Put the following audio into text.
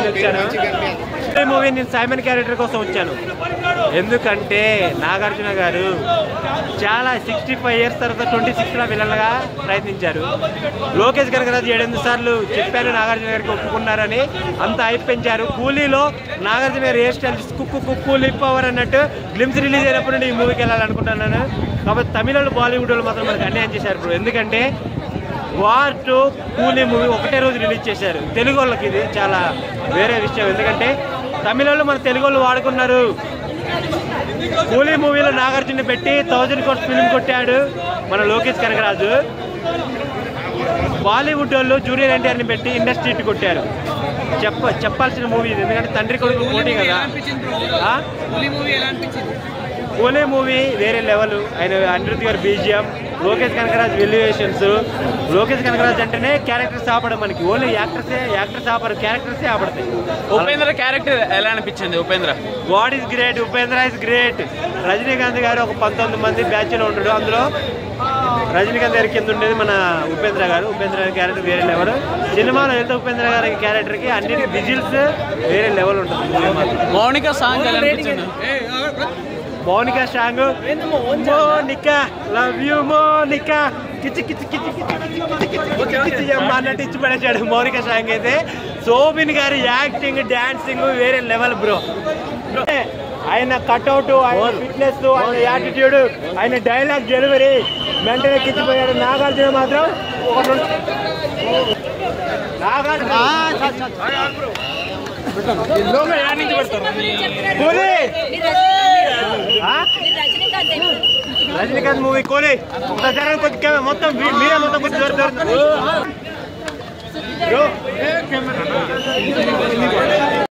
వచ్చాను. ఈ మూవీ నేను సైమన్ క్యారెక్టర్ కోసం వచ్చాను. ఎందుకంటే నాగార్జున గారు చాలా 65 years తర్వాత 26లా విలన్గా ప్రయత్నించారు. లోకేష్ కనకరాజు 7-8 సార్లు చెప్పారు నాగార్జున గారికి, ఒప్పుకున్నారని అంత హైప్ పెంచారు. కూలీలో నాగార్జున గారు హెయిర్ స్టైల్ కుక్కు లిప్ పవర్ అన్నట్టు గ్లిమ్స్ రిలీజ్ అయినప్పుడు నేను ఈ మూవీకి వెళ్ళాలనుకుంటున్నాను. కాబట్టి తమిళ బాలీవుడ్ వాళ్ళు మాత్రం మనకు అన్యాయం చేశారు బ్రో. ఎందుకంటే వార్ 2 కూలీ మూవీ ఒకటే రోజు రిలీజ్ చేశారు. తెలుగు వాళ్ళకి ఇది చాలా వేరే విషయం. ఎందుకంటే తమిళ వాళ్ళు మన తెలుగు వాళ్ళు వాడుకున్నారు. కూలీ మూవీలో నాగార్జున పెట్టి 1000 crores ఫిలిం కొట్టాడు మన లోకేష్ కనకరాజు. బాలీవుడ్ వాళ్ళు జూనియర్ ఎన్టీఆర్ని పెట్టి ఇండస్ట్రీ హిట్ కొట్టారు. చెప్పాల్సిన మూవీ ఇది. ఎందుకంటే తండ్రి కొడుకు పోటీ కదా. కూలీ మూవీ వేరే లెవెల్. ఆయన అనిరుద్ధ్ గారు బీజిఎం, లోకేష్ కనకరాజ్ వెల్యుయేషన్స్. లోకేష్ కనకరాజ్ అంటేనే క్యారెక్టర్స్ ఆపడం, మనకి ఓన్లీ యాక్టర్స్ ఆపరు, క్యారెక్టర్సే ఆపడతాయి. ఉపేంద్ర క్యారెక్టర్ ఎలా అనిపించింది? Upendra God is great, Upendra is great. Rajinikanth గారు ఒక 19 మంది బ్యాచ్లో ఉంటాడు. అందులో రజనీకాంత్ గారి కింద ఉండేది మన ఉపేంద్ర గారు. ఉపేంద్ర గారి క్యారెక్టర్ వేరే లెవెల్. సినిమాలో వెళ్తే ఉపేంద్ర గారి క్యారెక్టర్కి అన్నిటికీ విజిల్స్ వేరే లెవెల్ ఉంటుంది. మౌనిక సాంగ్ ఎలా అనిపించింది? Monica song Monica love you Monica కిచి కిచి కిచి కిచి అన్నట్టు ఇచ్చి పడేసాడు మౌనిక సాంగ్ అయితే. శోభిన్ గారి యాక్టింగ్ డాన్సింగ్ వేరే లెవెల్ బ్రో. ఆయన కట్అవుట్, ఆయన ఫిట్నెస్, ఆయన యాటిట్యూడ్, ఆయన డైలాగ్ డెలివరీ వెంటనే కిచ్చిపోయాడు. నాగార్జున మాత్రం రజనీకాంత్ మూవీ కోలీ కొద్దిగా మొత్తం మీరే మొత్తం కొద్ది